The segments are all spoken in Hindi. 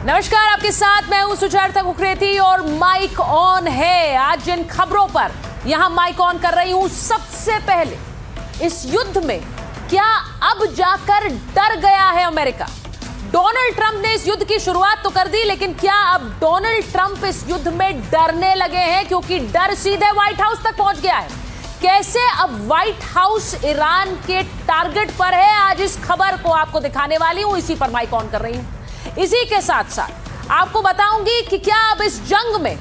नमस्कार, आपके साथ मैं हूं सुचेता कुकरेती और माइक ऑन है। आज जिन खबरों पर यहां माइक ऑन कर रही हूं, सबसे पहले इस युद्ध में क्या अब जाकर डर गया है अमेरिका? डोनाल्ड ट्रंप ने इस युद्ध की शुरुआत तो कर दी, लेकिन क्या अब डोनाल्ड ट्रंप इस युद्ध में डरने लगे हैं? क्योंकि डर सीधे व्हाइट हाउस तक पहुंच गया है। कैसे अब व्हाइट हाउस ईरान के टारगेट पर है, आज इस खबर को आपको दिखाने वाली हूं, इसी पर माइक ऑन कर रही हूं। इसी के साथ साथ आपको बताऊंगी कि क्या अब इस जंग में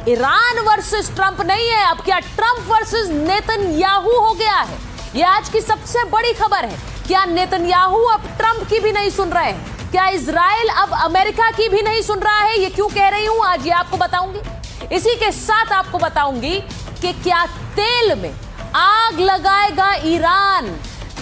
ईरान वर्सेस ट्रंप नहीं है, अब क्या ट्रंप वर्सेस नेतन्याहू हो गया है। यह आज की सबसे बड़ी खबर है। क्या नेतन्याहू अब ट्रंप की भी नहीं सुन रहे हैं? क्या इजराइल अब अमेरिका की भी नहीं सुन रहा है? ये क्यों कह रही हूं, आज ये आपको बताऊंगी। इसी के साथ आपको बताऊंगी कि क्या तेल में आग लगाएगा ईरान?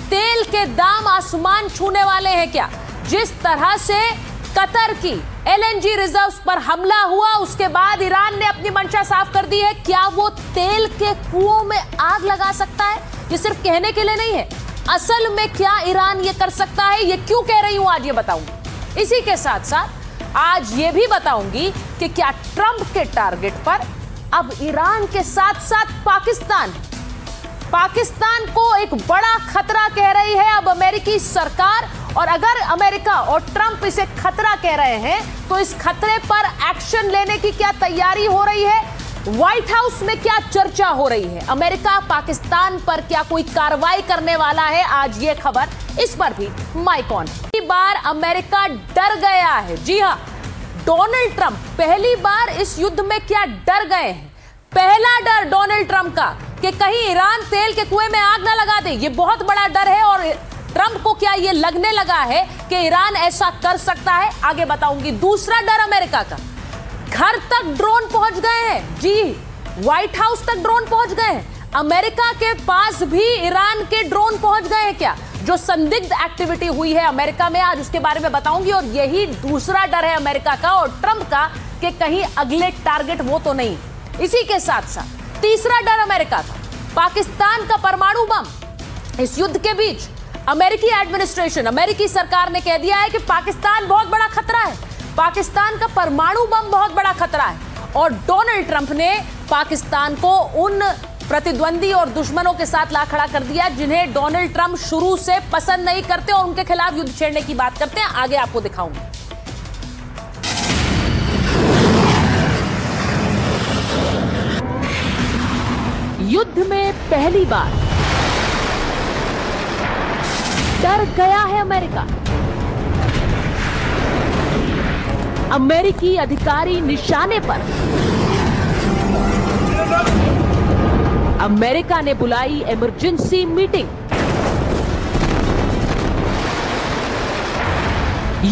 तेल के दाम आसमान छूने वाले हैं क्या? जिस तरह से कतर की एलएनजी रिजर्व्स पर हमला हुआ, उसके बाद ईरान ने अपनी मंशा साफ कर दी है। क्या वो तेल के कुओं में आग लगा सकता है? ये सिर्फ कहने के लिए नहीं है, असल में क्या ईरान ये कर सकता है? ये क्यों कह रही हूं, आज ये बताऊंगी। इसी के साथ साथ आज ये भी बताऊंगी कि क्या ट्रंप के टारगेट पर अब ईरान के साथ साथ पाकिस्तान को एक बड़ा खतरा कह रही है अब अमेरिकी सरकार। और अगर अमेरिका और ट्रंप इसे खतरा कह रहे हैं, तो इस खतरे पर एक्शन लेने की क्या तैयारी हो रही है? व्हाइट हाउस में क्या चर्चा हो रही है? अमेरिका पाकिस्तान पर क्या कोई कार्रवाई करने वाला है? आज ये खबर, इस पर भी माइक ऑन। पहली बार अमेरिका डर गया है। जी हां, डोनाल्ड ट्रंप पहली बार इस युद्ध में क्या डर गए हैं? पहला डर डोनाल्ड ट्रंप का कि कहीं ईरान तेल के कुएं में आग ना लगा दे, ये बहुत बड़ा डर है। और ट्रंप को क्या ये लगने लगा है कि ईरान ऐसा कर सकता है? आगे बताऊंगी। दूसरा डर अमेरिका का, घर तक ड्रोन पहुंच गए हैं। जी, व्हाइट हाउस तक ड्रोन पहुंच गए हैं। अमेरिका के पास भी ईरान के ड्रोन पहुंच गए हैं क्या? जो संदिग्ध एक्टिविटी हुई है अमेरिका में, आज उसके बारे में बताऊंगी। और यही दूसरा डर है अमेरिका का और ट्रंप का कि कहीं अगले टारगेट वो तो नहीं। इसी के साथ साथ तीसरा डर अमेरिका का, पाकिस्तान का परमाणु बम। इस युद्ध के बीच अमेरिकी एडमिनिस्ट्रेशन, अमेरिकी सरकार ने कह दिया है कि पाकिस्तान बहुत बड़ा खतरा है, पाकिस्तान का परमाणु बम बहुत बड़ा खतरा है। और डोनाल्ड ट्रंप ने पाकिस्तान को उन प्रतिद्वंदी और दुश्मनों के साथ ला खड़ा कर दिया जिन्हें डोनाल्ड ट्रंप शुरू से पसंद नहीं करते और उनके खिलाफ युद्ध छेड़ने की बात करते हैं। आगे आपको दिखाऊंगी। युद्ध में पहली बार डर गया है अमेरिका। अमेरिकी अधिकारी निशाने पर। अमेरिका ने बुलाई इमरजेंसी मीटिंग।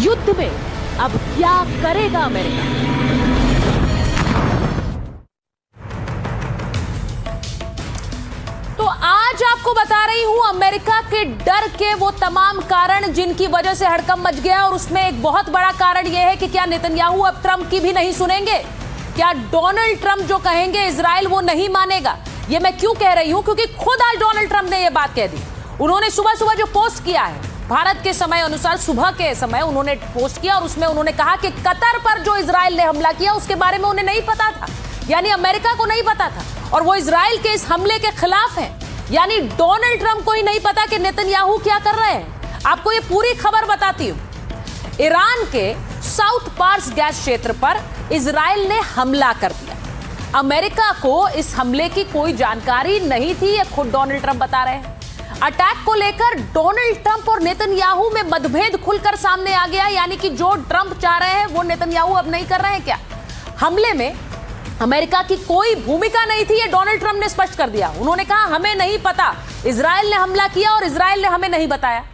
युद्ध में अब क्या करेगा अमेरिका? आज आपको बता रही हूं अमेरिका के डर के वो तमाम कारण जिनकी वजह से हड़कंप मच गया। और उसमें एक बहुत बड़ा कारण यह है कि क्या नेतन्याहू अब ट्रंप की भी नहीं सुनेंगे? क्या डोनाल्ड ट्रंप जो कहेंगे इजराइल वो नहीं मानेगा? ये मैं क्यों कह रही हूं, क्योंकि खुद आज डोनाल्ड ट्रंप ने ये बात कह दी। उन्होंने सुबह सुबह जो पोस्ट किया है, भारत के समय अनुसार सुबह के समय उन्होंने पोस्ट किया और उसमें उन्होंने कहा कि कतर पर जो इजराइल ने हमला किया उसके बारे में उन्हें नहीं पता था, यानी अमेरिका को नहीं पता था और वो इजराइल के इस हमले के खिलाफ है। यानी डोनाल्ड ट्रंप को ही नहीं पता कि नेतन्याहू क्या कर रहे हैं। आपको ये पूरी खबर बताती हूं। ईरान के साउथ पार्स गैस क्षेत्र पर इजराइल ने हमला कर दिया। अमेरिका को इस हमले की कोई जानकारी नहीं थी, ये खुद डोनाल्ड ट्रंप बता रहे हैं। अटैक को लेकर डोनाल्ड ट्रंप और नेतन्याहू में मतभेद खुलकर सामने आ गया। यानी कि जो ट्रंप चाह रहे हैं वो नेतन्याहू अब नहीं कर रहे हैं क्या? हमले में अमेरिका की कोई भूमिका नहीं थी, ये डोनाल्ड ट्रंप ने स्पष्ट कर दिया। उन्होंने कहा हमें नहीं पता, इजराइल ने हमला किया और इजराइल ने हमें नहीं बताया।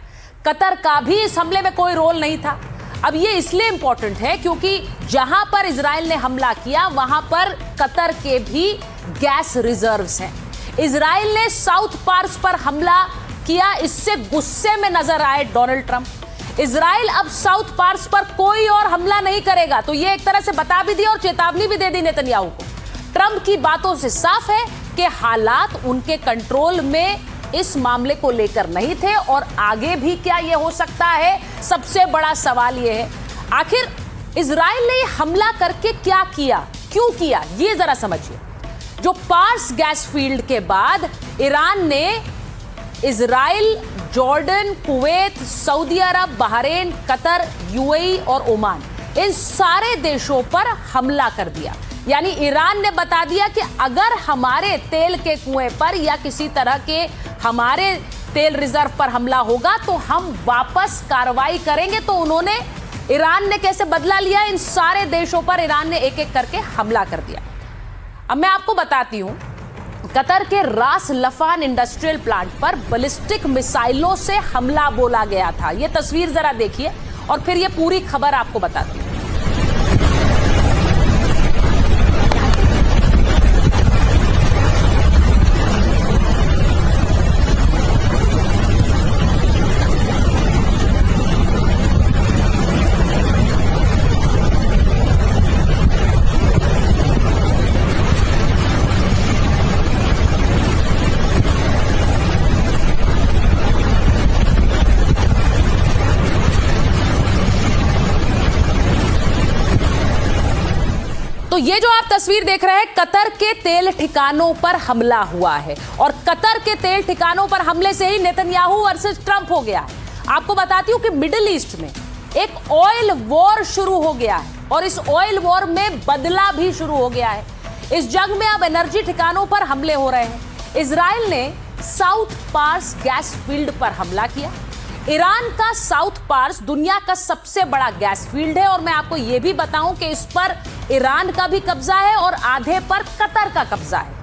कतर का भी इस हमले में कोई रोल नहीं था। अब ये इसलिए इंपॉर्टेंट है क्योंकि जहां पर इजराइल ने हमला किया वहां पर कतर के भी गैस रिजर्व्स हैं। इजराइल ने साउथ पार्स पर हमला किया, इससे गुस्से में नजर आए डोनाल्ड ट्रंप। इजराइल अब साउथ पार्स पर कोई और हमला नहीं करेगा, तो ये एक तरह से बता भी दिया और चेतावनी भी दे दी नेतन्याहू को। ट्रंप की बातों से साफ है कि हालात उनके कंट्रोल में इस मामले को लेकर नहीं थे और आगे भी क्या ये हो सकता है, सबसे बड़ा सवाल ये है। आखिर इजराइल ने हमला करके क्या किया, क्यों किया, ये जरा समझिए। जो पार्स गैस फील्ड के बाद ईरान ने इजराइल, जॉर्डन, कुवैत, सऊदी अरब, बहरीन, कतर, यूएई और ओमान, इन सारे देशों पर हमला कर दिया। यानी ईरान ने बता दिया कि अगर हमारे तेल के कुएं पर या किसी तरह के हमारे तेल रिजर्व पर हमला होगा तो हम वापस कार्रवाई करेंगे। तो उन्होंने, ईरान ने कैसे बदला लिया, इन सारे देशों पर ईरान ने एक एक करके हमला कर दिया। अब मैं आपको बताती हूं, कतर के रास लफान इंडस्ट्रियल प्लांट पर बैलिस्टिक मिसाइलों से हमला बोला गया था। यह तस्वीर जरा देखिए और फिर यह पूरी खबर आपको बताती हूं। तो ये जो आप तस्वीर देख रहे हैं, कतर के तेल ठिकानों पर हमला हुआ है और कतर के तेल ठिकानों पर हमले से ही नेतन्याहू वर्सेस ट्रंप हो गया है। आपको बताती हूं कि मिडिल ईस्ट में एक ऑयल वॉर शुरू हो गया है और इस ऑयल वॉर में बदला भी शुरू हो गया है। इस जंग में अब एनर्जी ठिकानों पर हमले हो रहे हैं। इजराइल ने साउथ पार्स गैस फील्ड पर हमला किया। ईरान का साउथ पार्स दुनिया का सबसे बड़ा गैस फील्ड है और मैं आपको यह भी बताऊं कि इस पर ईरान का भी कब्जा है और आधे पर कतर का कब्जा है।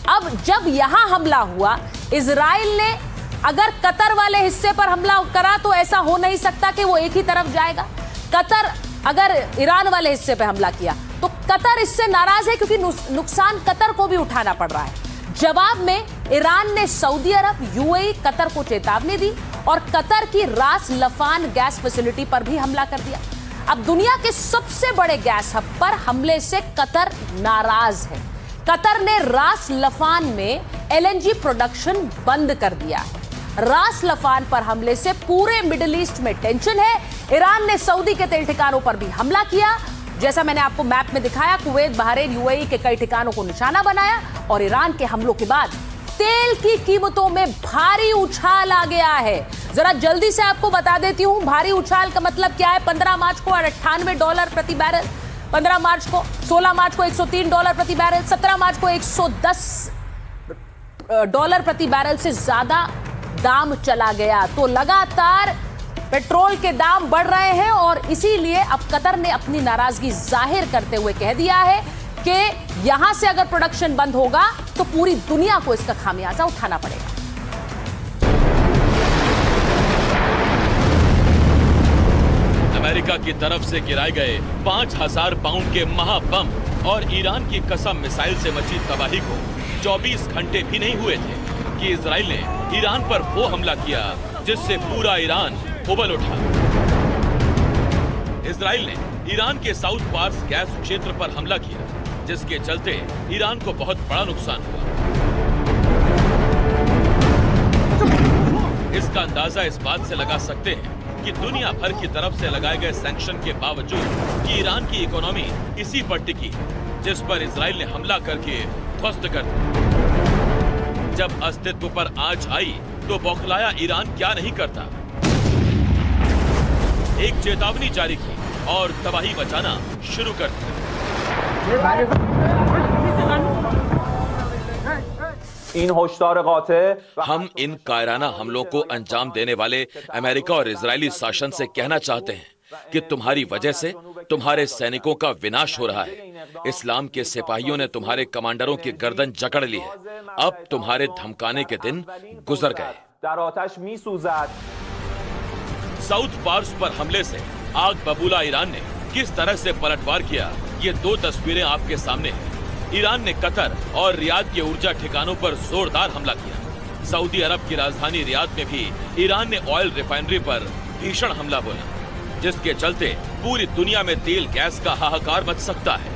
अब जब यहां हमला हुआ, इजराइल ने अगर कतर वाले हिस्से पर हमला करा तो ऐसा हो नहीं सकता कि वो एक ही तरफ जाएगा। कतर अगर ईरान वाले हिस्से पर हमला किया तो कतर इससे नाराज है क्योंकि नुकसान कतर को भी उठाना पड़ रहा है। जवाब में ईरान ने सऊदी अरब, यूएई, कतर को चेतावनी दी और कतर की रास लफान गैस फैसिलिटी पर भी हमला कर दिया। अब दुनिया के सबसे बड़े गैस हब पर हमले से कतर नाराज है। कतर ने रास लफान में एलएनजी प्रोडक्शन बंद कर दिया है। रास लफान पर हमले से पूरे मिडिल ईस्ट में टेंशन है। ईरान ने सऊदी के तेल ठिकानों पर भी हमला किया। जैसा मैंने आपको मैप में दिखाया, कुवैत, बहरीन, यूएई के कई ठिकानों को निशाना बनाया और ईरान के हमलों के बाद तेल की कीमतों में भारी उछाल आ गया है। जरा जल्दी से आपको बता देती हूं, भारी उछाल का मतलब क्या है। 15 मार्च को $98 प्रति बैरल, 15 मार्च को, 16 मार्च को $103 प्रति बैरल, 17 मार्च को $110 प्रति बैरल से ज्यादा दाम चला गया। तो लगातार पेट्रोल के दाम बढ़ रहे हैं और इसीलिए अब कतर ने अपनी नाराजगी जाहिर करते हुए कह दिया है कि यहां से अगर प्रोडक्शन बंद होगा तो पूरी दुनिया को इसका खामियाजा उठाना पड़ेगा। अमेरिका की तरफ से गिराए गए 5000 पाउंड के महाबम और ईरान की कसम मिसाइल से मची तबाही को 24 घंटे भी नहीं हुए थे कि इजराइल ने ईरान पर वो हमला किया जिससे पूरा ईरान उबल उठा। इजराइल ने ईरान के साउथ पार्स गैस क्षेत्र पर हमला किया जिसके चलते ईरान को बहुत बड़ा नुकसान हुआ। इसका अंदाजा इस बात से लगा सकते हैं कि दुनिया भर की तरफ से लगाए गए सैंक्शन के बावजूद कि ईरान की इकोनॉमी इसी पर टिकी है जिस पर इजराइल ने हमला करके ध्वस्त कर दिया। जब अस्तित्व पर आंच आई तो बौखलाया ईरान क्या नहीं करता, एक चेतावनी जारी की और तबाही मचाना शुरू कर दी। हम इन कायराना हमलों को अंजाम देने वाले अमेरिका और इजरायली शासन से कहना चाहते हैं कि तुम्हारी वजह से तुम्हारे सैनिकों का विनाश हो रहा है। इस्लाम के सिपाहियों ने तुम्हारे कमांडरों की गर्दन जकड़ ली है। अब तुम्हारे धमकाने के दिन गुजर गए। साउथ पार्स पर हमले से आग बबूला ईरान ने किस तरह से पलटवार किया, ये दो तस्वीरें आपके सामने हैं। ईरान ने कतर और रियाद के ऊर्जा ठिकानों पर जोरदार हमला किया। सऊदी अरब की राजधानी रियाद में भी ईरान ने ऑयल रिफाइनरी पर भीषण हमला बोला जिसके चलते पूरी दुनिया में तेल गैस का हाहाकार मच सकता है।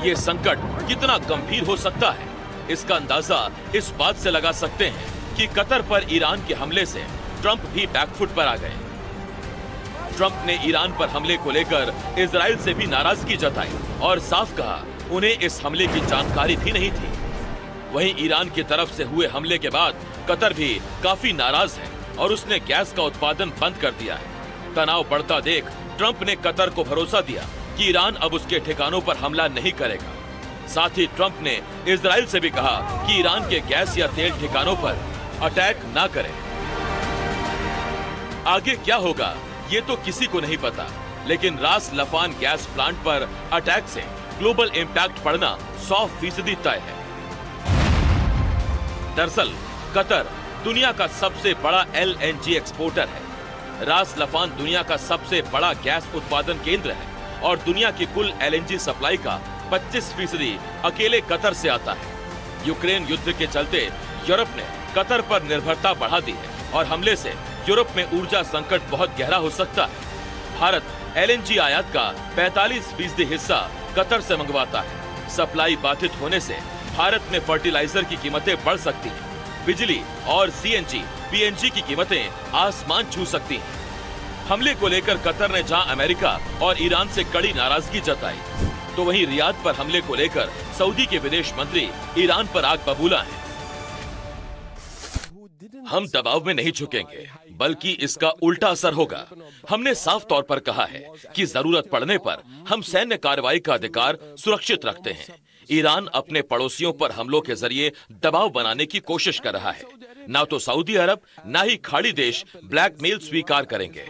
ये संकट कितना गंभीर हो सकता है, इसका अंदाजा इस बात से लगा सकते हैं कि कतर पर ईरान के हमले से ट्रंप भी बैकफुट पर आ गए। ट्रंप ने ईरान पर हमले को लेकर इजराइल से भी नाराजगी जताई और साफ कहा उन्हें इस हमले की जानकारी भी नहीं थी। वहीं ईरान की तरफ से हुए हमले के बाद कतर भी काफी नाराज है और उसने गैस का उत्पादन बंद कर दिया है। तनाव बढ़ता देख ट्रंप ने कतर को भरोसा दिया कि ईरान अब उसके ठिकानों पर हमला नहीं करेगा। साथ ही ट्रंप ने इजराइल से भी कहा कि ईरान के गैस या तेल ठिकानों पर अटैक ना करे। आगे क्या होगा ये तो किसी को नहीं पता, लेकिन रास लफान गैस प्लांट पर अटैक से ग्लोबल इम्पैक्ट पड़ना 100% तय है। दरअसल कतर दुनिया का सबसे बड़ा LNG एक्सपोर्टर है। रास लफान दुनिया का सबसे बड़ा गैस उत्पादन केंद्र है और दुनिया की कुल LNG सप्लाई का 25% अकेले कतर से आता है। यूक्रेन युद्ध के चलते यूरोप ने कतर पर निर्भरता बढ़ा दी है और हमले से यूरोप में ऊर्जा संकट बहुत गहरा हो सकता है। भारत LNG आयात का 45% हिस्सा कतर से मंगवाता है। सप्लाई बाधित होने से भारत में फर्टिलाइजर की कीमतें बढ़ सकती हैं। बिजली और CNG, PNG की कीमतें आसमान छू सकती हैं। हमले को लेकर कतर ने जहां अमेरिका और ईरान से कड़ी नाराजगी जताई, तो वहीं रियाद पर हमले को लेकर सऊदी के विदेश मंत्री ईरान पर आग बबूला हैं। हम दबाव में नहीं झुकेंगे, बल्कि इसका उल्टा असर होगा। हमने साफ तौर पर कहा है कि जरूरत पड़ने पर हम सैन्य कार्रवाई का अधिकार सुरक्षित रखते हैं। ईरान अपने पड़ोसियों पर हमलों के जरिए दबाव बनाने की कोशिश कर रहा है। ना तो सऊदी अरब ना ही खाड़ी देश ब्लैकमेल स्वीकार करेंगे।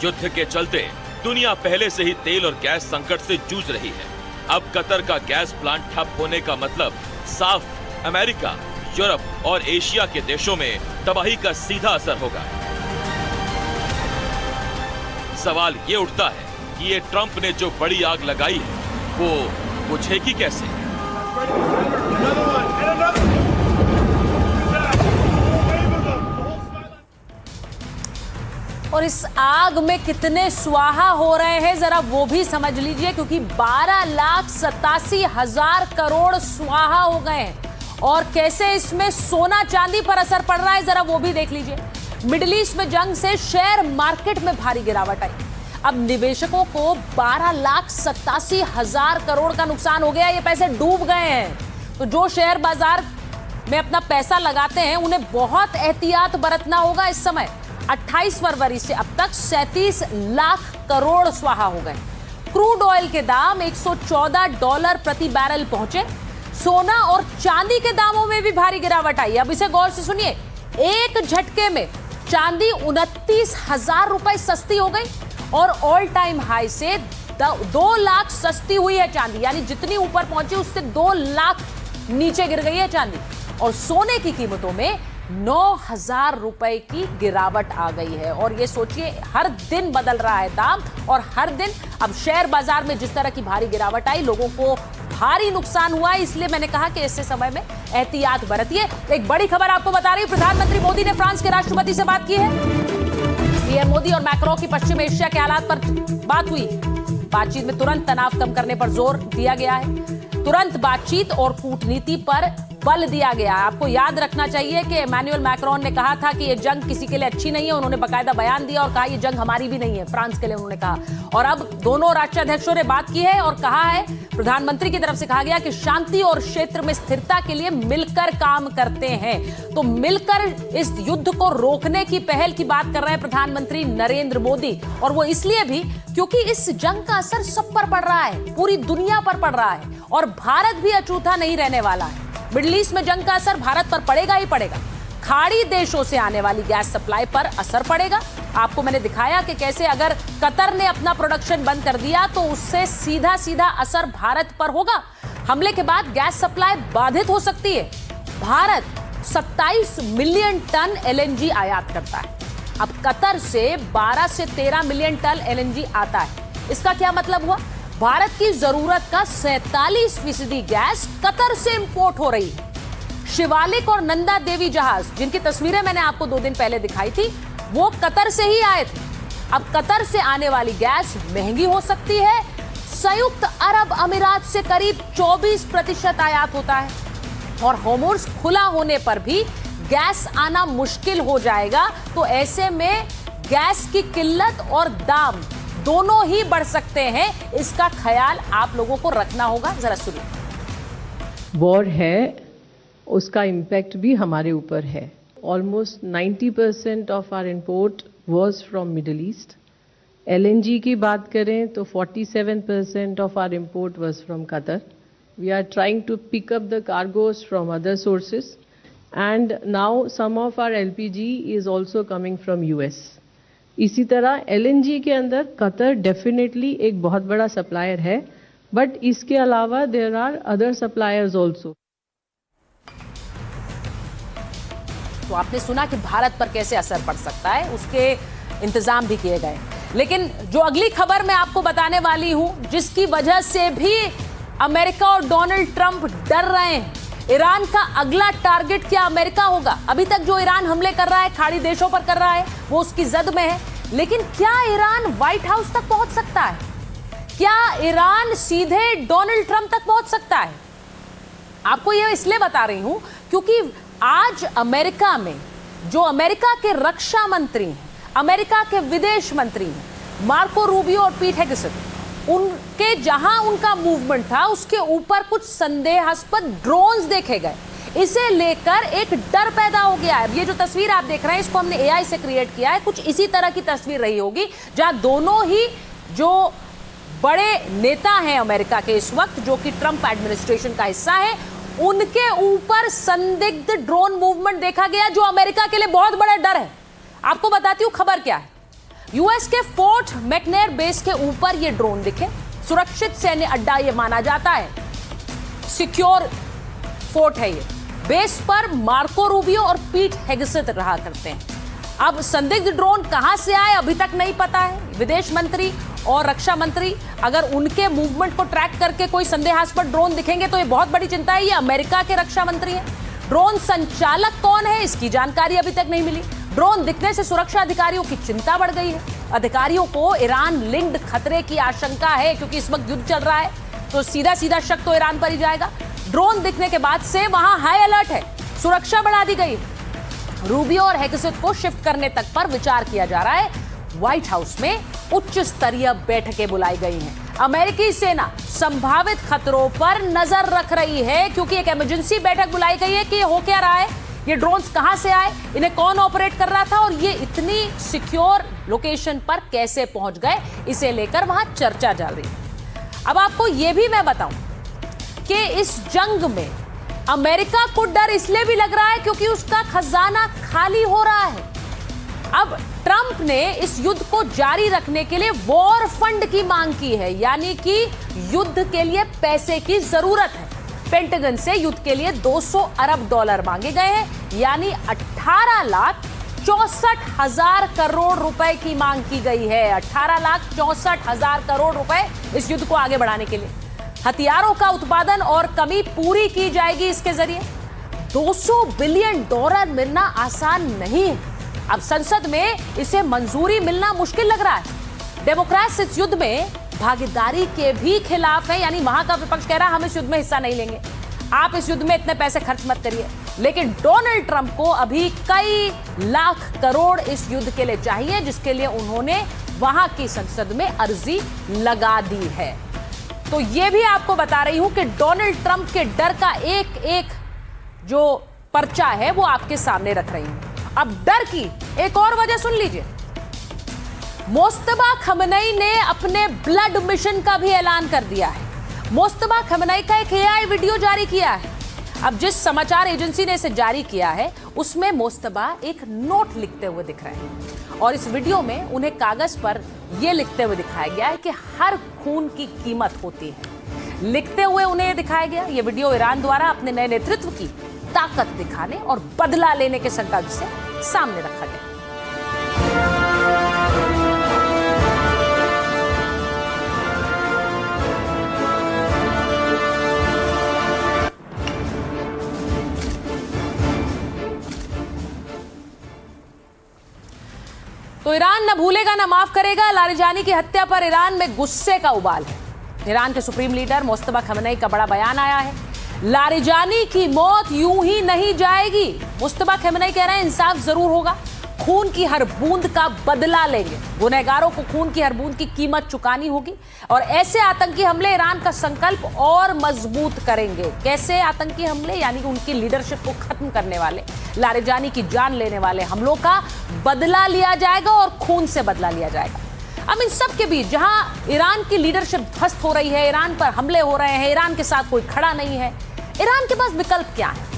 युद्ध के चलते दुनिया पहले से ही तेल और गैस संकट से जूझ रही है। अब कतर का गैस प्लांट ठप होने का मतलब साफ अमेरिका, यूरोप और एशिया के देशों में तबाही का सीधा असर होगा। सवाल ये उठता है कि ये ट्रंप ने जो बड़ी आग लगाई है वो बुझेगी कैसे? और इस आग में कितने स्वाहा हो रहे हैं जरा वो भी समझ लीजिए, क्योंकि 12,87,000 करोड़ स्वाहा हो गए हैं। और कैसे इसमें सोना चांदी पर असर पड़ रहा है जरा वो भी देख लीजिए। मिडिल ईस्ट में जंग से शेयर मार्केट में भारी गिरावट आई। अब निवेशकों को 12,87,000 करोड़ का नुकसान हो गया। ये पैसे डूब गए हैं। तो जो शेयर बाजार में अपना पैसा लगाते हैं उन्हें बहुत एहतियात बरतना होगा। इस समय 28 फरवरी से अब तक 37 लाख करोड़ स्वाहा हो गए। क्रूड ऑयल के दाम $114 प्रति बैरल पहुंचे। सोना और चांदी के दामों में भी भारी गिरावट आई। अब इसे गौर से सुनिए। एक झटके में चांदी 29,000 रुपए सस्ती हो गई और ऑल टाइम हाई से 2 लाख सस्ती हुई है चांदी। यानी जितनी ऊपर पहुंची उससे 2 लाख नीचे गिर गई है चांदी। और सोने की कीमतों में 9,000 रुपए की गिरावट आ गई है। और ये सोचिए हर दिन बदल रहा है दाम और हर दिन अब शेयर बाजार में जिस तरह की भारी गिरावट आई लोगों को भारी नुकसान हुआ है। इसलिए मैंने कहा कि ऐसे समय में एहतियात बरतिए। एक बड़ी खबर आपको बता रही हूं, प्रधानमंत्री मोदी ने फ्रांस के राष्ट्रपति से बात की है। पीएम मोदी और मैक्रों की पश्चिम एशिया के हालात पर बात हुई। बातचीत में तुरंत तनाव कम करने पर जोर दिया गया है। तुरंत बातचीत और कूटनीति पर बल दिया गया। आपको याद रखना चाहिए कि इमैनुअल मैक्रोन ने कहा था कि ये जंग किसी के लिए अच्छी नहीं है। उन्होंने बाकायदा बयान दिया और कहा ये जंग हमारी भी नहीं है, फ्रांस के लिए उन्होंने कहा। और अब दोनों राष्ट्राध्यक्षों ने बात की है और कहा है, प्रधानमंत्री की तरफ से कहा गया कि शांति और क्षेत्र में स्थिरता के लिए मिलकर काम करते हैं। तो मिलकर इस युद्ध को रोकने की पहल की बात कर रहे हैं प्रधानमंत्री नरेंद्र मोदी। और वो इसलिए भी क्योंकि इस जंग का असर सब पर पड़ रहा है, पूरी दुनिया पर पड़ रहा है और भारत भी अछूता नहीं रहने वाला है। मिडिल ईस्ट में जंग का असर भारत पर पड़ेगा ही पड़ेगा। खाड़ी देशों से आने वाली गैस सप्लाई पर असर पड़ेगा। आपको मैंने दिखाया कि कैसे अगर कतर ने अपना प्रोडक्शन बंद कर दिया तो उससे सीधा सीधा असर भारत पर होगा। हमले के बाद गैस सप्लाई बाधित हो सकती है। भारत 27 मिलियन टन LNG आयात करता है। अब कतर से 12 से 13 मिलियन टन LNG आता है। इसका क्या मतलब हुआ? भारत की जरूरत का 47% गैस कतर से इंपोर्ट हो रही है। शिवालिक और नंदा देवी जहाज जिनकी तस्वीरें मैंने आपको 2 दिन पहले दिखाई थी वो कतर से ही आए थे। अब कतर से आने वाली गैस महंगी हो सकती है। संयुक्त अरब अमीरात से करीब 24% आयात होता है और होर्मुज़ खुला होने पर भी गैस आना मुश्किल हो जाएगा। तो ऐसे में गैस की किल्लत और दाम दोनों ही बढ़ सकते हैं। इसका ख्याल आप लोगों को रखना होगा। जरा सुनिए। वॉर है, उसका इम्पैक्ट भी हमारे ऊपर है। Almost 90% of our import was from Middle East. LNG की बात करें तो 47% of our import was from Qatar. We are trying to pick up the cargoes from other sources and now some of our LPG is also coming from US। इसी तरह LNG के अंदर कतर डेफिनेटली एक बहुत बड़ा सप्लायर है, बट इसके अलावा there are other suppliers also. तो आपने सुना कि भारत पर कैसे असर पड़ सकता है, उसके इंतजाम भी किए गए। लेकिन जो अगली खबर मैं आपको बताने वाली हूं, जिसकी वजह से भी अमेरिका और डोनाल्ड ट्रंप डर रहे हैं, ईरान का अगला टारगेट क्या अमेरिका होगा? अभी तक जो ईरान हमले कर रहा है, खाड़ी देशों पर कर रहा है, वो उसकी जद में है। लेकिन क्या ईरान व्हाइट हाउस तक पहुंच सकता है? क्या ईरान सीधे डोनाल्ड ट्रंप तक पहुंच सकता है? आपको यह इसलिए बता रही हूं क्योंकि आज अमेरिका में जो अमेरिका के रक्षा मंत्री हैं, अमेरिका के विदेश मंत्री हैं, मार्को रूबियो और पीट हेगसेथ, उनके जहां उनका मूवमेंट था उसके ऊपर कुछ संदेहास्पद ड्रोन्स देखे गए। इसे लेकर एक डर पैदा हो गया है। ये जो तस्वीर आप देख रहे हैं, इसको हमने AI से क्रिएट किया है। कुछ इसी तरह की तस्वीर रही होगी जहां दोनों ही जो बड़े नेता हैं अमेरिका के इस वक्त, जो कि ट्रंप एडमिनिस्ट्रेशन का हिस्सा है, उनके ऊपर संदिग्ध ड्रोन मूवमेंट देखा गया, जो अमेरिका के लिए बहुत बड़ा डर है। आपको बताती हूं खबर क्या है। US के फोर्ट मैकनेर बेस के ऊपर ये ड्रोन दिखे। सुरक्षित सैन्य अड्डा ये माना जाता है, सिक्योर फोर्ट है ये। बेस पर मार्को रूबियो और पीट हेगसेथ रहा करते हैं। अब संदिग्ध ड्रोन कहां से आए अभी तक नहीं पता है। विदेश मंत्री और रक्षा मंत्री अगर उनके मूवमेंट को ट्रैक करके कोई संदेहास्पद ड्रोन दिखेंगे तो ये बहुत बड़ी चिंता है। ये अमेरिका के रक्षा मंत्री हैं। ड्रोन संचालक कौन है, इसकी जानकारी अभी तक नहीं मिली। ड्रोन दिखने से सुरक्षा अधिकारियों की चिंता बढ़ गई है। अधिकारियों को ईरान लिंक्ड खतरे की आशंका है, क्योंकि इस वक्त युद्ध चल रहा है, तो सीधा सीधा शक तो ईरान पर ही जाएगा। ड्रोन दिखने के बाद से वहां हाई अलर्ट है, सुरक्षा बढ़ा दी गई। रूबियो और हेगसेथ को शिफ्ट करने तक पर विचार किया जा रहा है। व्हाइट हाउस में उच्च स्तरीय बैठकें बुलाई गई हैं। अमेरिकी सेना संभावित खतरों पर नजर रख रही है, क्योंकि एक इमरजेंसी बैठक बुलाई गई है कि हो क्या रहा है, ये ड्रोन्स कहां से आए, इन्हें कौन ऑपरेट कर रहा था और ये इतनी सिक्योर लोकेशन पर कैसे पहुंच गए, इसे लेकर वहां चर्चा चल रही है। अब आपको यह भी मैं बताऊं कि इस जंग में अमेरिका को डर इसलिए भी लग रहा है क्योंकि उसका खजाना खाली हो रहा है। अब ट्रंप ने इस युद्ध को जारी रखने के लिए वॉर फंड की मांग की है, यानी कि युद्ध के लिए पैसे की जरूरत है। पेंटागन से युद्ध के लिए 200 अरब डॉलर मांगे गए हैं, यानी 18,64,000 करोड़ रुपए की मांग की गई है। 18,64,000 करोड़ रुपए इस युद्ध को आगे बढ़ाने के लिए। हथियारों का उत्पादन और कमी पूरी की जाएगी इसके जरिए। 200 बिलियन डॉलर मिलना आसान नहीं है। अब संसद में इसे मंजूरी मिलना मुश्किल लग रहा है। डेमोक्रेट्स इस युद्ध में भागीदारी के भी खिलाफ है, यानी वहां का विपक्ष कह रहा है हम इस युद्ध में हिस्सा नहीं लेंगे, आप इस युद्ध में इतने पैसे खर्च मत करिए। लेकिन डोनाल्ड ट्रंप को अभी कई लाख करोड़ इस युद्ध के लिए चाहिए, जिसके लिए उन्होंने वहां की संसद में अर्जी लगा दी है। तो यह भी आपको बता रही हूं कि डोनाल्ड ट्रंप के डर का एक एक जो पर्चा है वो आपके सामने रख रही हूं। अब डर की एक और वजह सुन लीजिए। मोस्तबा खमनई ने अपने ब्लड मिशन का भी ऐलान कर दिया है। मोस्तबा खमनई का एक AI वीडियो जारी किया है। अब जिस समाचार एजेंसी ने इसे जारी किया है उसमें मोस्तबा एक नोट लिखते हुए दिख रहे हैं, और इस वीडियो में उन्हें कागज पर यह लिखते हुए दिखाया गया है कि हर खून की कीमत होती है। लिखते हुए उन्हें यह दिखाया गया। यह वीडियो ईरान द्वारा अपने नए नेतृत्व की ताकत दिखाने और बदला लेने के संकल्प से सामने रखा गया। तो ईरान न भूलेगा न माफ करेगा। लारिजानी की हत्या पर ईरान में गुस्से का उबाल है। ईरान के सुप्रीम लीडर मोस्तबा खमनई का बड़ा बयान आया है। लारिजानी की मौत यूं ही नहीं जाएगी। मोस्तबा खमनई कह रहे हैं इंसाफ जरूर होगा। खून की हर बूंद का बदला लेंगे। गुनहगारों को खून की हर बूंद की कीमत चुकानी होगी और ऐसे आतंकी हमले ईरान का संकल्प और मजबूत करेंगे। कैसे आतंकी हमले? यानी उनकी लीडरशिप को खत्म करने वाले, लारेजानी की जान लेने वाले हमलों का बदला लिया जाएगा और खून से बदला लिया जाएगा। अब इन सब के बीच जहां ईरान की लीडरशिप ध्वस्त हो रही है, ईरान पर हमले हो रहे हैं, ईरान के साथ कोई खड़ा नहीं है, ईरान के पास विकल्प क्या है?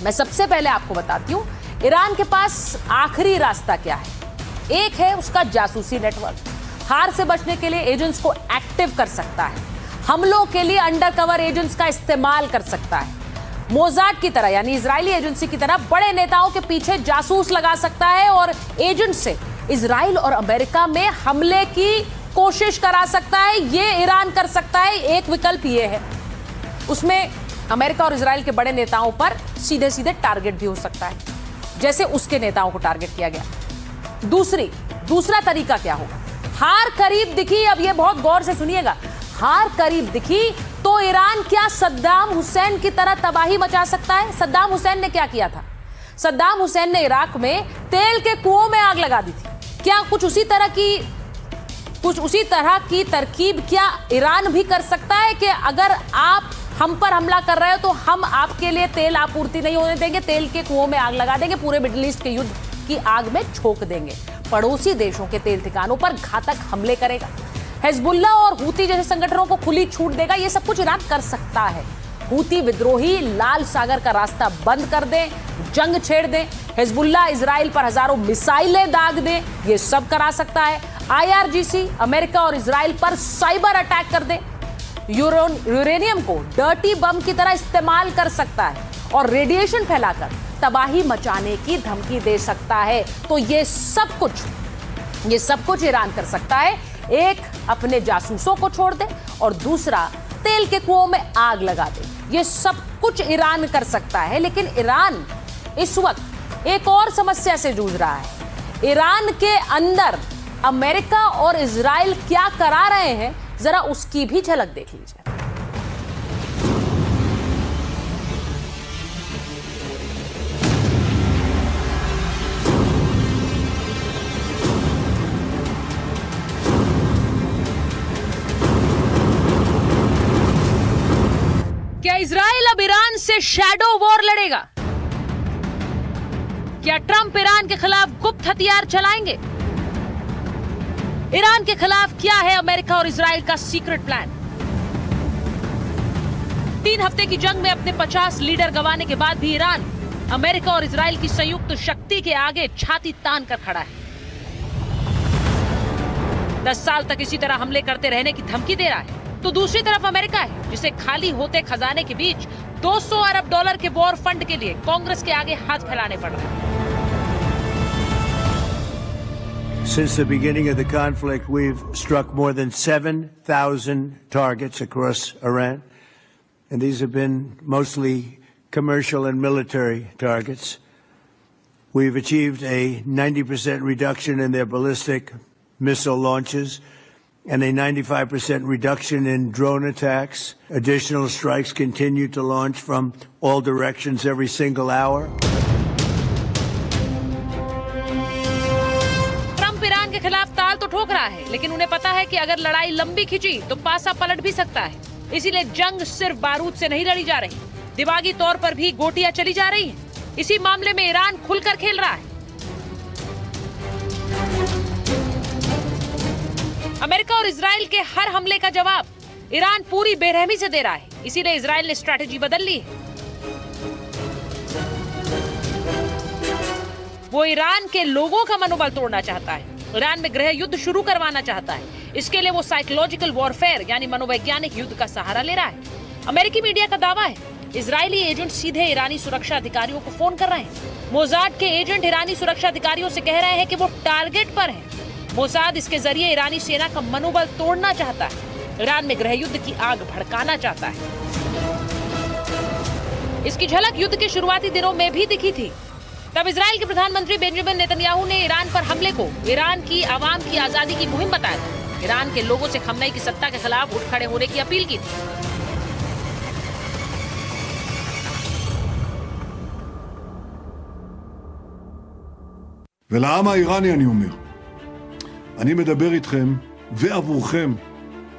मैं सबसे पहले आपको बताती हूं ईरान के पास आखिरी रास्ता क्या है। एक है उसका जासूसी नेटवर्क। हार से बचने के लिए एजेंट्स को एक्टिव कर सकता है, हमलों के लिए अंडरकवर एजेंट्स का इस्तेमाल कर सकता है, मोसाद की तरह यानी इजरायली एजेंसी की तरह बड़े नेताओं के पीछे जासूस लगा सकता है और एजेंट से इजराइल और अमेरिका में हमले की कोशिश करा सकता है। यह ईरान कर सकता है। एक विकल्प यह है, उसमें अमेरिका और इजराइल के बड़े नेताओं पर सीधे सीधे टारगेट भी हो सकता है, जैसे उसके नेताओं को टारगेट किया गया। दूसरा तरीका क्या होगा? हार करीब दिखी, अब यह बहुत गौर से सुनिएगा, हार करीब दिखी तो ईरान क्या सद्दाम हुसैन की तरह तबाही मचा सकता है? सद्दाम हुसैन ने क्या किया था? सद्दाम हुसैन ने इराक में तेल के कुओं में आग लगा दी थी। क्या कुछ उसी तरह की तरकीब क्या ईरान भी कर सकता है कि अगर आप हम पर हमला कर रहे हो तो हम आपके लिए तेल आपूर्ति नहीं होने देंगे, तेल के कुओं में आग लगा देंगे, पूरे मिडिल ईस्ट के युद्ध की आग में झोंक देंगे, पड़ोसी देशों के तेल ठिकानों पर घातक हमले करेगा, हिजबुल्लाह और हूती जैसे संगठनों को खुली छूट देगा। ये सब कुछ ईरान कर सकता है। हूती विद्रोही लाल सागर का रास्ता बंद कर दें, जंग छेड़ दें, हिजबुल्लाह इजराइल पर हजारों मिसाइलें दाग दें, ये सब करा सकता है। IRGC अमेरिका और इजराइल पर साइबर अटैक कर दें, यूरेनियम को डर्टी बम की तरह इस्तेमाल कर सकता है और रेडिएशन फैलाकर तबाही मचाने की धमकी दे सकता है। तो ये सब कुछ ईरान कर सकता है। एक, अपने जासूसों को छोड़ दे और दूसरा, तेल के कुओं में आग लगा दे। ये सब कुछ ईरान कर सकता है, लेकिन ईरान इस वक्त एक और समस्या से जूझ रहा है। ईरान के अंदर अमेरिका और इजराइल क्या करा रहे हैं, जरा उसकी भी झलक देख लीजिए। क्या इजराइल अब ईरान से शैडो वॉर लड़ेगा? क्या ट्रंप ईरान के खिलाफ गुप्त हथियार चलाएंगे? ईरान के खिलाफ क्या है अमेरिका और इजराइल का सीक्रेट प्लान? 3 हफ्ते की जंग में अपने 50 लीडर गंवाने के बाद भी ईरान अमेरिका और इजराइल की संयुक्त शक्ति के आगे छाती तान कर खड़ा है। 10 साल तक इसी तरह हमले करते रहने की धमकी दे रहा है। तो दूसरी तरफ अमेरिका है, जिसे खाली होते खजाने के बीच $200 अरब के वॉर फंड के लिए कांग्रेस के आगे हाथ फैलाने पड़ रहे हैं। Since the beginning of the conflict, we've struck more than 7,000 targets across Iran, and these have been mostly commercial and military targets. We've achieved a 90% reduction in their ballistic missile launches and a 95% reduction in drone attacks. Additional strikes continue to launch from all directions every single hour. Iran के खिलाफ ताल तो ठोक रहा है, लेकिन उन्हें पता है कि अगर लड़ाई लंबी खिंची तो पासा पलट भी सकता है। इसीलिए जंग सिर्फ बारूद से नहीं लड़ी जा रही, दिमागी तौर पर भी गोटियां चली जा रही हैं। इसी मामले में ईरान खुलकर खेल रहा है। अमेरिका और इजराइल के हर हमले का जवाब ईरान पूरी बेरहमी से दे रहा है। इसीलिए इजराइल ने स्ट्रैटेजी बदल ली है। वो ईरान के लोगों का मनोबल तोड़ना चाहता है, ईरान में गृह युद्ध शुरू करवाना चाहता है। इसके लिए वो साइकोलॉजिकल वॉरफेयर यानी मनोवैज्ञानिक युद्ध का सहारा ले रहा है। अमेरिकी मीडिया का दावा है इजरायली एजेंट सीधे ईरानी सुरक्षा अधिकारियों को फोन कर रहे हैं। मोसाद के एजेंट ईरानी सुरक्षा अधिकारियों से कह रहे हैं कि वो टारगेट पर हैं। मोसाद इसके जरिए ईरानी सेना का मनोबल तोड़ना चाहता है, ईरान में गृह युद्ध की आग भड़काना चाहता है। इसकी झलक युद्ध के शुरुआती दिनों में भी दिखी थी। तब इजराइल के प्रधानमंत्री बेंजामिन नेतन्याहू ने ईरान पर हमले को ईरान की आवाम की आजादी की मुहिम बताया था। ईरान के लोगों से खमनेई की सत्ता के खिलाफ उठ खड़े होने की अपील की थी। ולעם האיראני אני אומר, אני מדבר איתכם ועבורכם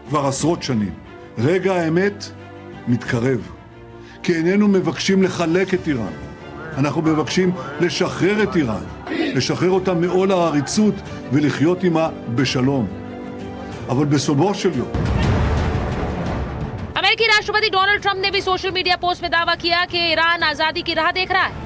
כבר עשרות שנים. רגע האמת מתקרב, כי איננו מבקשים לחלק את איראן. אנחנו מבקשים לשחרר את איראן, לשחרר אותה מעול העריצות ולחיות עימה בשלום. אבל בסופו של יום, अमेरिकी राष्ट्रपति डोनाल्ड ट्रंप ने भी सोशल मीडिया पोस्ट में दावा किया कि ईरान आजादी की राह देख रहा है।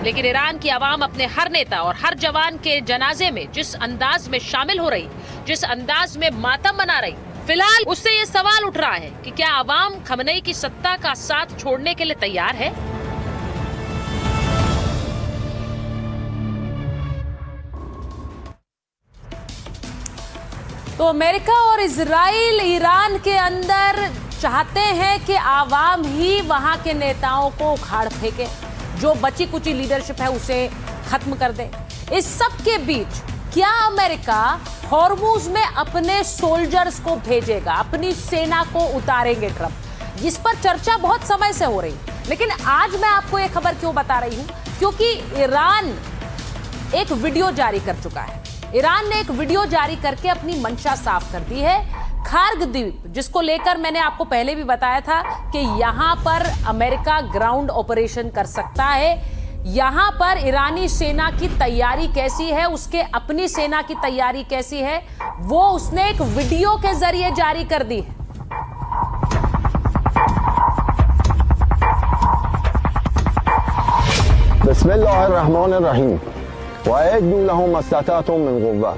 लेकिन ईरान की आवाम अपने हर नेता और हर जवान के जनाजे में जिस अंदाज में शामिल हो रही, जिस अंदाज में मातम मना रही, फिलहाल उससे ये सवाल उठ रहा है कि क्या आवाम खमनेई की सत्ता का साथ छोड़ने के लिए तैयार है? तो अमेरिका और इजराइल ईरान के अंदर चाहते हैं कि आवाम ही वहां के नेताओं को उखाड़ फेंके, जो बची कुची लीडरशिप है उसे खत्म कर दे। इस सब के बीच क्या अमेरिका हॉर्मुज में अपने सोल्जर्स को भेजेगा, अपनी सेना को उतारेंगे ट्रंप? इस पर चर्चा बहुत समय से हो रही, लेकिन आज मैं आपको ये खबर क्यों बता रही हूं, क्योंकि ईरान एक वीडियो जारी कर चुका है। ईरान ने एक वीडियो जारी करके अपनी मंशा साफ कर दी है। खार्ग द्वीप, जिसको लेकर मैंने आपको पहले भी बताया था कि यहां पर अमेरिका ग्राउंड ऑपरेशन कर सकता है, यहां पर ईरानी सेना की तैयारी कैसी है, उसके अपनी सेना की तैयारी कैसी है, वो उसने एक वीडियो के जरिए जारी कर दी है। बिस्मिल्लाहिर्रहमानिर्रहीम वअइदू लहुम मस्ततअतुम मिन कुव्वा।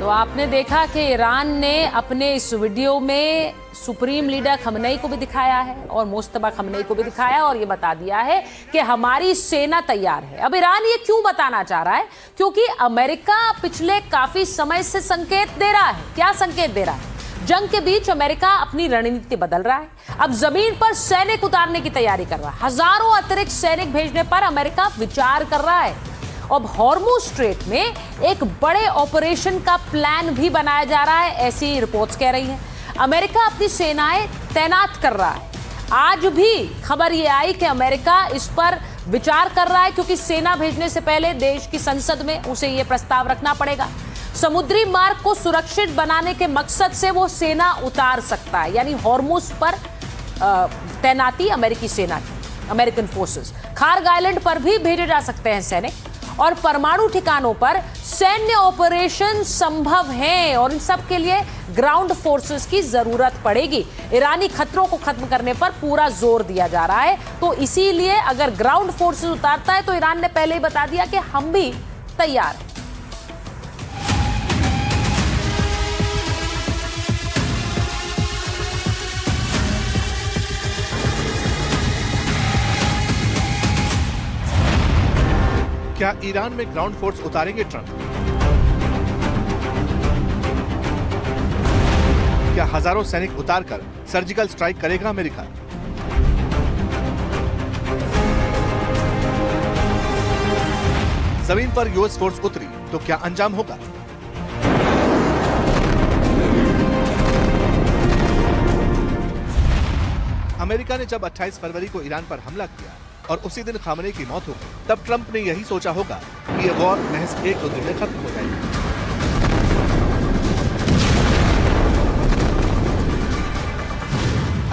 तो आपने देखा कि ईरान ने अपने इस वीडियो में सुप्रीम लीडर खमनेई को भी दिखाया है और मुस्तफा खमनेई को भी दिखाया और ये बता दिया है कि हमारी सेना तैयार है। अब ईरान ये क्यों बताना चाह रहा है? क्योंकि अमेरिका पिछले काफी समय से संकेत दे रहा है। क्या संकेत दे रहा है? जंग के बीच अमेरिका अपनी रणनीति बदल रहा है, अब जमीन पर सैनिक उतारने की तैयारी कर रहा है, हजारों अतिरिक्त सैनिक भेजने पर अमेरिका विचार कर रहा है। अब हॉर्मुज स्ट्रेट में एक बड़े ऑपरेशन का प्लान भी बनाया जा रहा है, ऐसी रिपोर्ट्स कह रही हैं। अमेरिका अपनी सेनाएं तैनात कर रहा है। आज भी खबर ये आई कि अमेरिका इस पर विचार कर रहा है, क्योंकि सेना भेजने से पहले देश की संसद में उसे ये प्रस्ताव रखना पड़ेगा। समुद्री मार्ग को सुरक्षित बनाने के मकसद से वो सेना उतार सकता है, यानी हॉर्मुज पर तैनाती अमेरिकी सेना की, अमेरिकन फोर्सेस। खार्ग आइलैंड पर भी भेजे जा सकते हैं सैनिक, और परमाणु ठिकानों पर सैन्य ऑपरेशन संभव हैं, और इन सब के लिए ग्राउंड फोर्सेस की जरूरत पड़ेगी। ईरानी खतरों को खत्म करने पर पूरा जोर दिया जा रहा है, तो इसीलिए अगर ग्राउंड फोर्सेस उतारता है तो ईरान ने पहले ही बता दिया कि हम भी तैयार हैं। क्या ईरान में ग्राउंड फोर्स उतारेंगे ट्रंप? क्या हजारों सैनिक उतारकर सर्जिकल स्ट्राइक करेगा अमेरिका? जमीन पर यूएस फोर्स उतरी तो क्या अंजाम होगा? अमेरिका ने जब 28 फरवरी को ईरान पर हमला किया और उसी दिन खामनेई की मौत हो गई, तब ट्रंप ने यही सोचा होगा कि यह वॉर महज 1-2 दिन में खत्म हो जाएगी।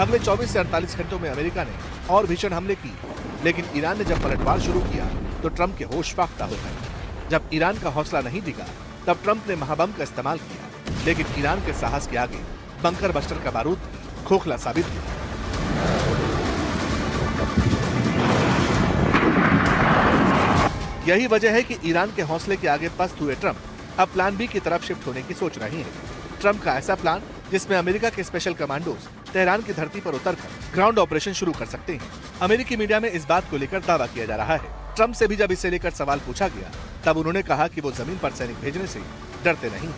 अगले 24 से 48 घंटों में अमेरिका ने और भीषण हमले किए, लेकिन ईरान ने जब पलटवार शुरू किया तो ट्रंप के होश फाख्ता हो गए। जब ईरान का हौसला नहीं दिखा, तब ट्रंप ने महाबम का इस्तेमाल किया लेकिन ईरान के साहस के आगे बंकर बस्टर का बारूद खोखला साबित हुआ। यही वजह है कि ईरान के हौसले के आगे पस्त हुए ट्रंप अब प्लान बी की तरफ शिफ्ट होने की सोच रहे हैं। ट्रंप का ऐसा प्लान जिसमें अमेरिका के स्पेशल कमांडोज तेहरान की धरती पर उतरकर ग्राउंड ऑपरेशन शुरू कर सकते हैं। अमेरिकी मीडिया में इस बात को लेकर दावा किया जा रहा है। ट्रंप से भी जब इसे लेकर सवाल पूछा गया तब उन्होंने कहा कि वो जमीन पर सैनिक भेजने से डरते नहीं।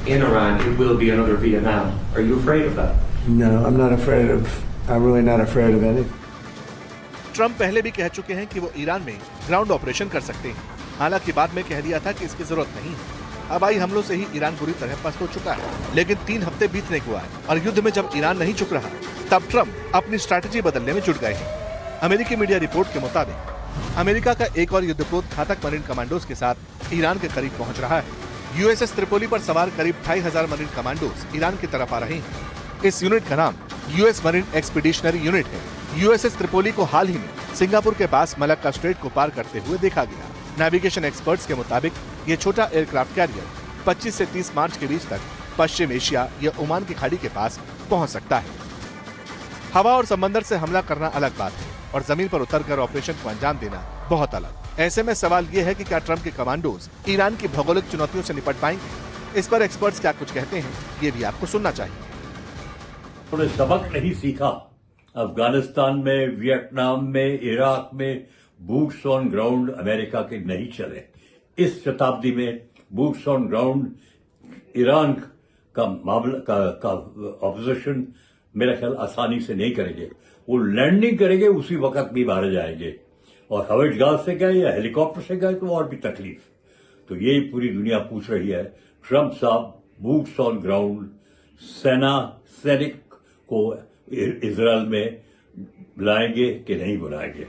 In Iran, it will be another Vietnam. Are you afraid of that? No, I'm not afraid of. I'm really not afraid of anything. Trump पहले भी कह चुके हैं कि वो ईरान में ग्राउंड ऑपरेशन कर सकते हैं। हालांकि बाद में कह दिया था कि इसकी जरूरत नहीं है। हवाई हमलों से ही ईरान बुरी तरह पस्त हो चुका है। लेकिन 3 हफ्ते बीतने को आए और युद्ध में जब ईरान नहीं झुक रहा तब ट्रंप अपनी स्ट्रैटेजी बदलने में जुट गए हैं। अमेरिकी मीडिया रिपोर्ट के मुताबिक अमेरिका का एक और युद्धपोत घातक मरीन कमांडोज के साथ ईरान के करीब पहुंच रहा है। यूएसएस त्रिपोली पर सवार करीब 2500 मरीन कमांडोज ईरान की तरफ आ रहे हैं। इस यूनिट का नाम यूएस मरीन एक्सपीडिशनरी यूनिट है। यूएसएस त्रिपोली को हाल ही में सिंगापुर के पास मलक्का स्ट्रेट को पार करते हुए देखा गया। नेविगेशन एक्सपर्ट्स के मुताबिक ये छोटा एयरक्राफ्ट कैरियर 25 से 30 मार्च के बीच तक पश्चिम एशिया या ओमान की खाड़ी के पास पहुंच सकता है। हवा और समंदर से हमला करना अलग बात है और जमीन पर उतरकर ऑपरेशन को अंजाम देना बहुत अलग। ऐसे में सवाल ये है कि क्या ट्रंप के कमांडोज ईरान की भौगोलिक चुनौतियों से निपट पाएंगे? इस पर एक्सपर्ट्स क्या कुछ कहते हैं ये भी आपको सुनना चाहिए। थोड़े सबक नहीं सीखा। अफगानिस्तान में, वियतनाम में, इराक में बूट्स ऑन ग्राउंड अमेरिका के नहीं चले। इस शताब्दी में बूट्स ऑन ग्राउंड ईरान का मामला का ऑपोजिशन मेरा ख्याल आसानी से नहीं करेंगे। वो लैंडिंग करेंगे उसी वक्त भी मारे जाएंगे और हवाई जहाज से गए या हेलीकॉप्टर से गए तो और भी तकलीफ। तो यही पूरी दुनिया पूछ रही है, ट्रंप साहब बूट्स ऑन ग्राउंड सैनिक को इजराइल में बुलाएंगे कि नहीं बुलाएंगे।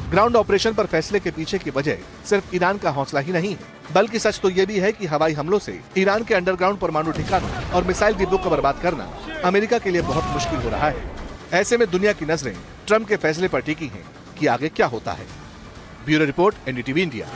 ग्राउंड ऑपरेशन पर फैसले के पीछे की वजह सिर्फ ईरान का हौसला ही नहीं है, बल्कि सच तो ये भी है कि हवाई हमलों से ईरान के अंडरग्राउंड परमाणु ठिकानों और मिसाइल डिब्बों को बर्बाद करना अमेरिका के लिए बहुत मुश्किल हो रहा है। ऐसे में दुनिया की नजरें ट्रंप के फैसले पर टिकी हैं कि आगे क्या होता है। Bureau report, NDTV India.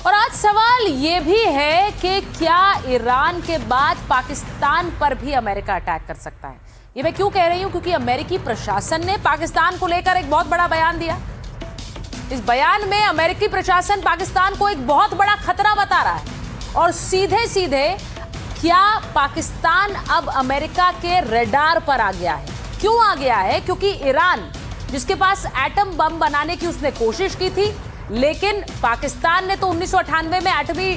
और आज सवाल ये भी है कि क्या ईरान के बाद पाकिस्तान पर भी अमेरिका अटैक कर सकता है। ये मैं क्यों कह रही हूं, क्योंकि अमेरिकी प्रशासन ने पाकिस्तान को लेकर एक बहुत बड़ा बयान दिया। इस बयान में अमेरिकी प्रशासन पाकिस्तान को एक बहुत बड़ा खतरा बता रहा है और सीधे सीधे क्या पाकिस्तान अब अमेरिका के रडार पर आ गया है। क्यों आ गया है? क्योंकि ईरान जिसके पास एटम बम बनाने की उसने कोशिश की थी, लेकिन पाकिस्तान ने तो 1998 में एटमी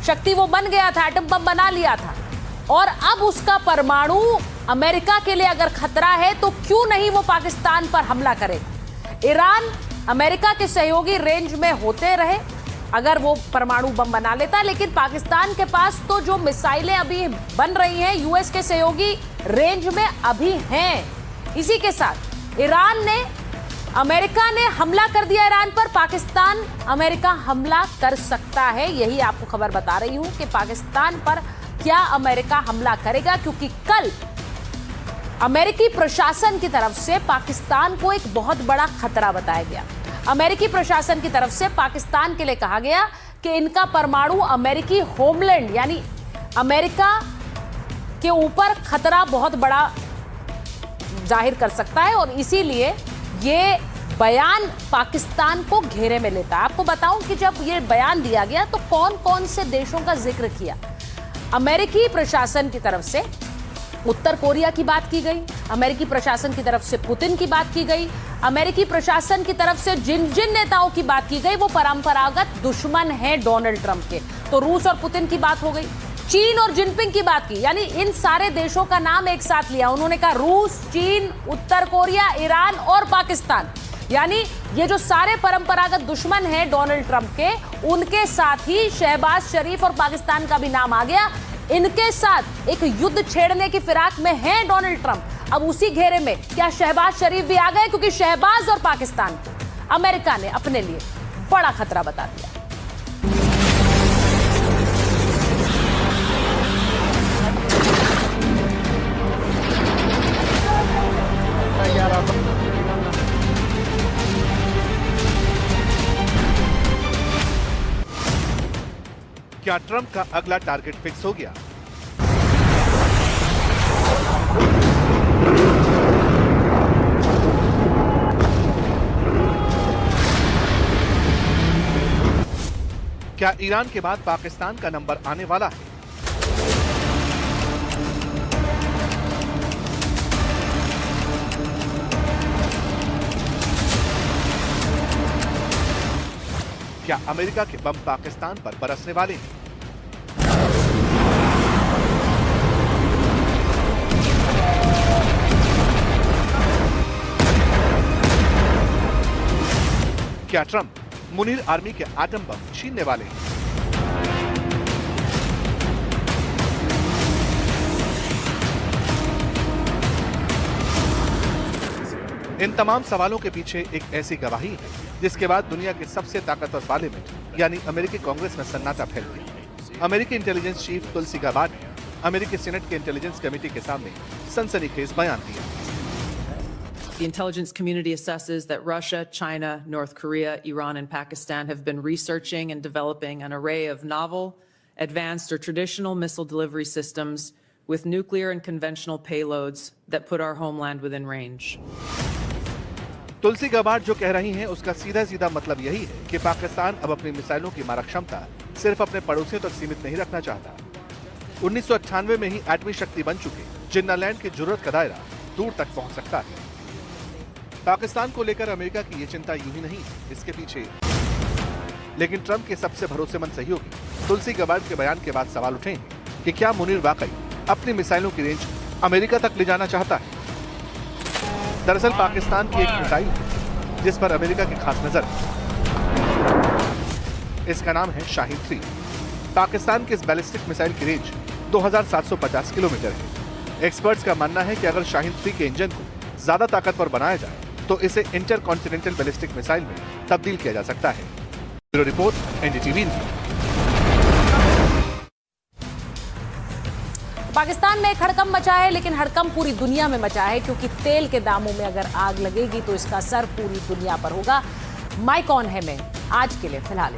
शक्ति वो बन गया था, एटम बम बना लिया था और अब उसका परमाणु अमेरिका के लिए अगर खतरा है तो क्यों नहीं वो पाकिस्तान पर हमला करे। ईरान अमेरिका के सहयोगी रेंज में होते रहे अगर वो परमाणु बम बना लेता, लेकिन पाकिस्तान के पास तो जो मिसाइलें अभी बन रही हैं यूएस के सहयोगी रेंज में अभी हैं। इसी के साथ अमेरिका ने हमला कर दिया ईरान पर, पाकिस्तान अमेरिका हमला कर सकता है। यही आपको खबर बता रही हूं कि पाकिस्तान पर क्या अमेरिका हमला करेगा, क्योंकि कल अमेरिकी प्रशासन की तरफ से पाकिस्तान को एक बहुत बड़ा खतरा बताया गया। अमेरिकी प्रशासन की तरफ से पाकिस्तान के लिए कहा गया कि इनका परमाणु अमेरिकी होमलैंड यानी अमेरिका के ऊपर खतरा बहुत बड़ा जाहिर कर सकता है और इसीलिए ये बयान पाकिस्तान को घेरे में लेता है। आपको बताऊं कि जब ये बयान दिया गया तो कौन कौन से देशों का जिक्र किया। अमेरिकी प्रशासन की तरफ से उत्तर कोरिया की बात की गई, अमेरिकी प्रशासन की तरफ से पुतिन की बात की गई, अमेरिकी प्रशासन की तरफ से जिन नेताओं की बात की गई वो परंपरागत दुश्मन हैं डोनाल्ड ट्रंप के, तो रूस और पुतिन की बात हो गई। चीन और जिनपिंग की बात की, यानी इन सारे देशों का नाम एक साथ लिया। उन्होंने कहा रूस, चीन, उत्तर कोरिया, ईरान और पाकिस्तान, यानी ये जो सारे परंपरागत दुश्मन हैं डोनाल्ड ट्रंप के, उनके साथ ही शहबाज शरीफ और पाकिस्तान का भी नाम आ गया। इनके साथ एक युद्ध छेड़ने की फिराक में है डोनाल्ड ट्रंप। अब उसी घेरे में क्या शहबाज शरीफ भी आ गए, क्योंकि शहबाज और पाकिस्तान को अमेरिका ने अपने लिए बड़ा खतरा बता दिया। क्या ट्रंप का अगला टारगेट फिक्स हो गया? क्या ईरान के बाद पाकिस्तान का नंबर आने वाला है? क्या अमेरिका के बम पाकिस्तान पर बरसने वाले हैं? क्या ट्रंप मुनीर आर्मी के एटम बम छीनने वाले हैं? इन तमाम सवालों के पीछे एक ऐसी गवाही है जिसके बाद दुनिया के सबसे ताकतवर पार्लियामेंट यानी अमेरिकी कांग्रेस में सन्नाटा फैल गया। अमेरिकी इंटेलिजेंस चीफ तुलसी गबार्ड ने अमेरिकी सीनेट के इंटेलिजेंस कमेटी के सामने सनसनीखेज बयान दिया। The intelligence community assesses that Russia, China, North Korea, Iran, and Pakistan have been researching and developing an array of novel, advanced, or traditional missile delivery systems with nuclear and conventional payloads that put our homeland within range. Tulsi Gabbard जो कह रही हैं उसका सीधा सीधा मतलब यही है कि पाकिस्तान अब अपनी मिसाइलों की मारक क्षमता सिर्फ अपने पड़ोसियों तक सीमित नहीं रखना चाहता। 1998 में ही एटमी शक्ति बन चुके जिन्नालैंड की जरूरत का दायरा दूर तक पहुंच सकता है। पाकिस्तान को लेकर अमेरिका की ये चिंता यूं ही नहीं, इसके पीछे लेकिन ट्रंप के सबसे भरोसेमंद सहयोगी तुलसी गबार्ड के बयान के बाद सवाल उठे हैं कि क्या मुनीर वाकई अपनी मिसाइलों की रेंज अमेरिका तक ले जाना चाहता है। दरअसल पाकिस्तान की एक मिसाइल है जिस पर अमेरिका की खास नजर है। इसका नाम है शाहीन 3। पाकिस्तान की इस बैलिस्टिक मिसाइल की रेंज 2750 किलोमीटर है। एक्सपर्ट्स का मानना है कि अगर शाहीन 3 के इंजन को ज्यादा ताकतवर बनाया जाए तो इसे इंटरकॉन्टिनेंटल बैलिस्टिक मिसाइल में तब्दील किया जा सकता है। Bureau report, NDTV. पाकिस्तान में एक हड़कंप मचा है, लेकिन हड़कंप पूरी दुनिया में मचा है क्योंकि तेल के दामों में अगर आग लगेगी तो इसका असर पूरी दुनिया पर होगा। माइक ऑन है में आज के लिए फिलहाल